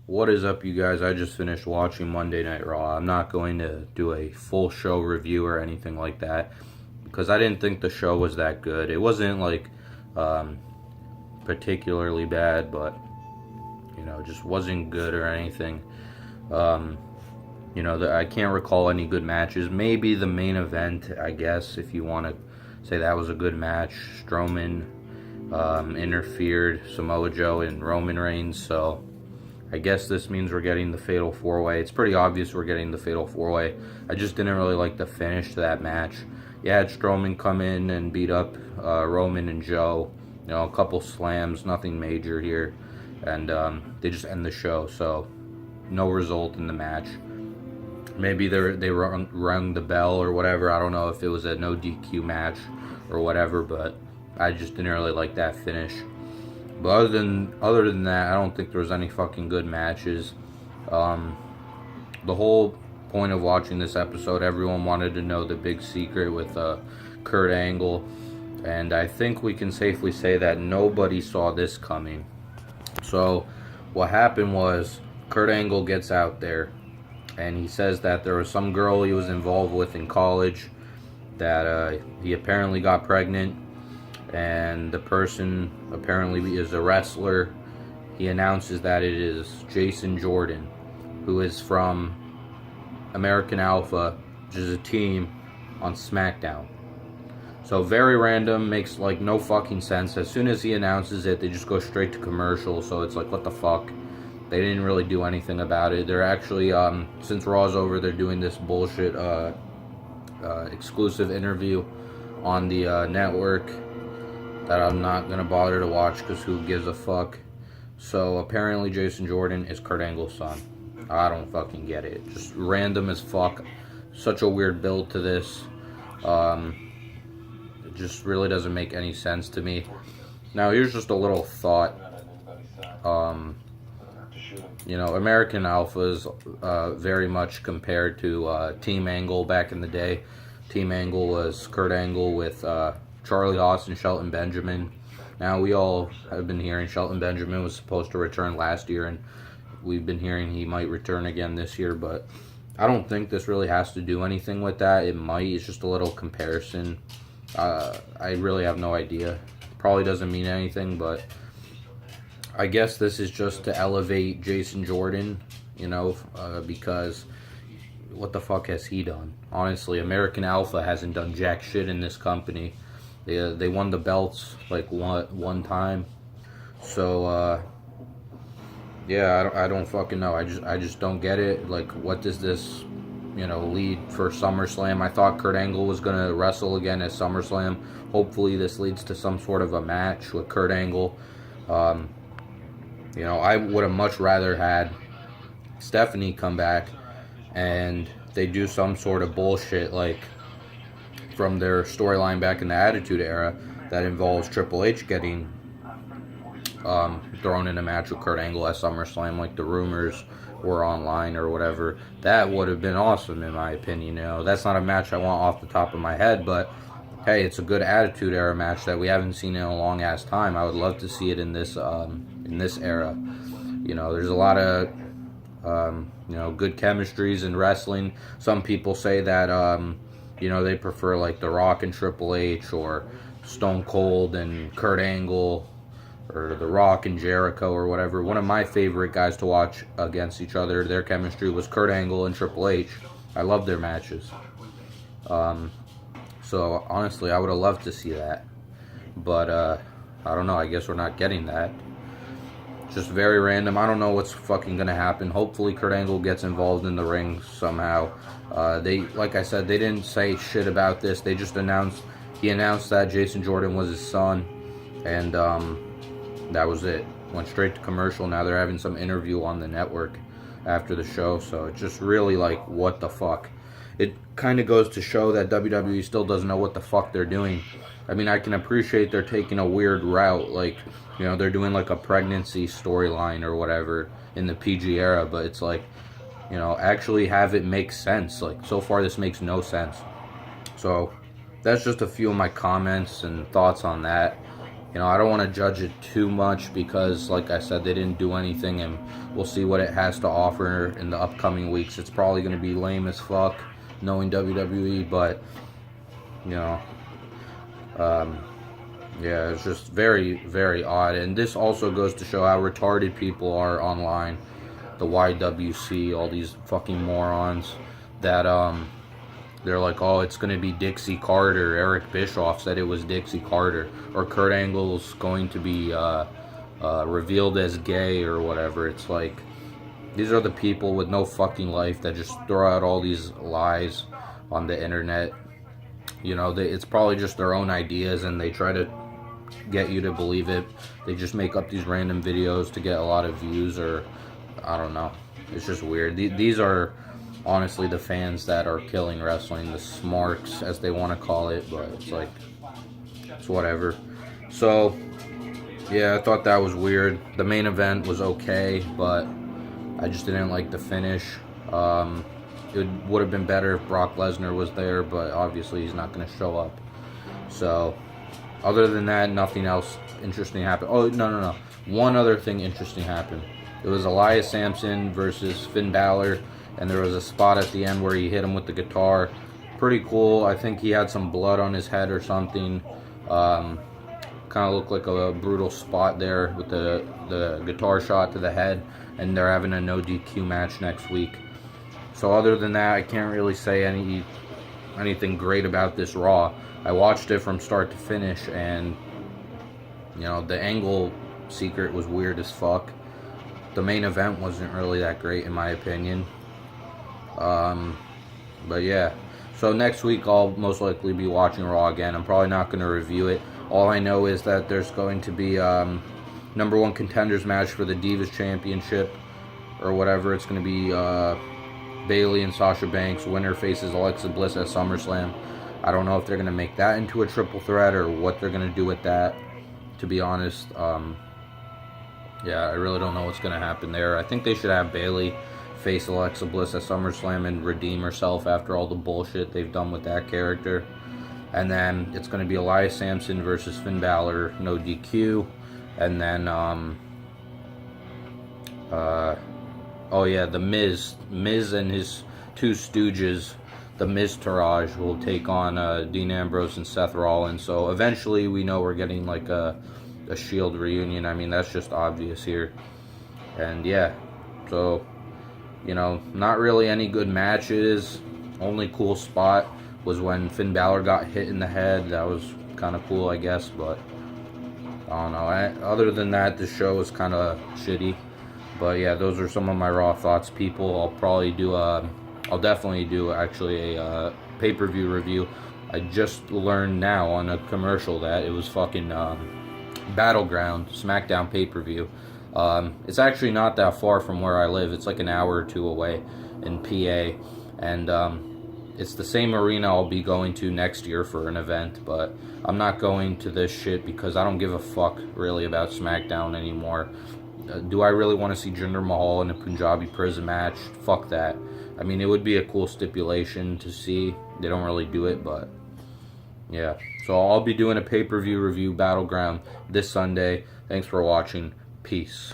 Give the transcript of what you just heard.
What is up, you guys? I just finished watching Monday Night Raw. I'm not going to do a full show review or anything like that because I didn't think the show was that good. It wasn't like um, particularly bad, but just wasn't good or anything. Um, I can't recall any good matches. Maybe the main event, I guess, if you want to say that was a good match. Strowman interfered Samoa Joe and Roman Reigns, so I guess this means we're getting the Fatal 4-Way. It's pretty obvious we're getting the Fatal 4-Way. I just didn't really like the finish to that match. You had Strowman come in and beat up Roman and Joe. A couple slams, nothing major here. And they just end the show, so no result in the match. Maybe they rung the bell or whatever. I don't know if it was a no DQ match or whatever, but I just didn't really like that finish. But other than that, I don't think there was any fucking good matches. The whole point of watching this episode, everyone wanted to know the big secret with Kurt Angle, and I think we can safely say that nobody saw this coming. So what happened was Kurt Angle gets out there, and he says that there was some girl he was involved with in college that he apparently got pregnant, and the person apparently is a wrestler. He announces that it is Jason Jordan, who is from American Alpha, which is a team on SmackDown. So very random, makes like no fucking sense. As soon as he announces it, they just go straight to commercial, so it's like, what the fuck? They didn't really do anything about it. They're actually, since Raw's over, they're doing this bullshit exclusive interview on the network that I'm not going to bother to watch because who gives a fuck. So apparently Jason Jordan is Kurt Angle's son. I don't fucking get it. Just random as fuck. Such a weird build to this. It just really doesn't make any sense to me. Now here's just a little thought. American Alpha is very much compared to Team Angle back in the day. Team Angle was Kurt Angle with Charlie Haas and Shelton Benjamin. Now we all have been hearing Shelton Benjamin was supposed to return last year, and we've been hearing he might return again this year, but I don't think this really has to do anything with that. It might. It's just a little comparison. I really have no idea. Probably doesn't mean anything, but I guess this is just to elevate Jason Jordan, because what the fuck has he done? Honestly, American Alpha hasn't done jack shit in this company. They won the belts like one time. So I don't fucking know. I just don't get it. Like, what does this lead for SummerSlam? I thought Kurt Angle was gonna wrestle again at SummerSlam. Hopefully this leads to some sort of a match with Kurt Angle. I would have much rather had Stephanie come back and they do some sort of bullshit like from their storyline back in the Attitude Era that involves Triple H getting thrown in a match with Kurt Angle at SummerSlam, like the rumors were online or whatever. That would have been awesome in my opinion. That's not a match I want off the top of my head, but hey, it's a good Attitude Era match that we haven't seen in a long ass time. I would love to see it in this era. There's a lot of good chemistries in wrestling. Some people say that they prefer like The Rock and Triple H, or Stone Cold and Kurt Angle, or The Rock and Jericho, or whatever. One of my favorite guys to watch against each other, their chemistry, was Kurt Angle and Triple H. I love their matches. So honestly, I would have loved to see that. But I don't know, I guess we're not getting that. Just very random. I don't know what's fucking gonna happen. Hopefully Kurt Angle gets involved in the ring somehow. Like I said, they didn't say shit about this. They just he announced that Jason Jordan was his son, and that was it. Went straight to commercial. Now they're having some interview on the network after the show, so it's just really like, what the fuck? It kind of goes to show that WWE still doesn't know what the fuck they're doing. I mean, I can appreciate they're taking a weird route, like, they're doing like a pregnancy storyline or whatever in the PG era, but it's like, actually have it make sense. Like, so far this makes no sense. So that's just a few of my comments and thoughts on that. I don't want to judge it too much because, like I said, they didn't do anything, and we'll see what it has to offer in the upcoming weeks. It's probably going to be lame as fuck, knowing WWE, but, you know, yeah, it's just very, very odd. And this also goes to show how retarded people are online. The YWC, all these fucking morons that, they're like, oh, it's going to be Dixie Carter. Eric Bischoff said it was Dixie Carter. Or Kurt Angle's going to be revealed as gay or whatever. It's like, these are the people with no fucking life that just throw out all these lies on the internet. It's probably just their own ideas and they try to get you to believe it. They just make up these random videos to get a lot of views, or I don't know. It's just weird. These are honestly the fans that are killing wrestling, the smarks as they want to call it, but it's like, it's whatever. So yeah, I thought that was weird. The main event was okay, but I just didn't like the finish. It would have been better if Brock Lesnar was there, but obviously he's not going to show up. So other than that, nothing else interesting happened. Oh, no. One other thing interesting happened. It was Elias Sampson versus Finn Balor, and there was a spot at the end where he hit him with the guitar. Pretty cool. I think he had some blood on his head or something. Kind of looked like a brutal spot there with the guitar shot to the head, and they're having a no DQ match next week. So other than that, I can't really say anything great about this Raw. I watched it from start to finish, and the Angle secret was weird as fuck. The main event wasn't really that great in my opinion. But yeah, so next week I'll most likely be watching Raw again. I'm probably not going to review it. All I know is that there's going to be number one contenders match for the Divas Championship or whatever. It's going to be Bayley and Sasha Banks. Winner faces Alexa Bliss at SummerSlam. I don't know if they're going to make that into a triple threat or what they're going to do with that, to be honest. Yeah, I really don't know what's going to happen there. I think they should have Bayley face Alexa Bliss at SummerSlam and redeem herself after all the bullshit they've done with that character. And then it's going to be Elias Sampson versus Finn Balor, no DQ. And then, oh yeah, The Miz and his two stooges, the Miztourage, will take on Dean Ambrose and Seth Rollins. So eventually we know we're getting like a Shield reunion. I mean, that's just obvious here. And yeah, so, not really any good matches. Only cool spot was when Finn Balor got hit in the head. That was kind of cool, I guess, but I don't know. Other than that, the show was kind of shitty. But yeah, those are some of my Raw thoughts, people. I'll definitely do actually a pay-per-view review. I just learned now on a commercial that it was fucking Battleground SmackDown pay-per-view. It's actually not that far from where I live. It's like an hour or two away in PA, and it's the same arena I'll be going to next year for an event, but I'm not going to this shit because I don't give a fuck really about SmackDown anymore. Do I really want to see Jinder Mahal in a Punjabi prison match? Fuck that. I mean, it would be a cool stipulation to see. They don't really do it, but yeah. So I'll be doing a pay-per-view review, Battleground, this Sunday. Thanks for watching. Peace.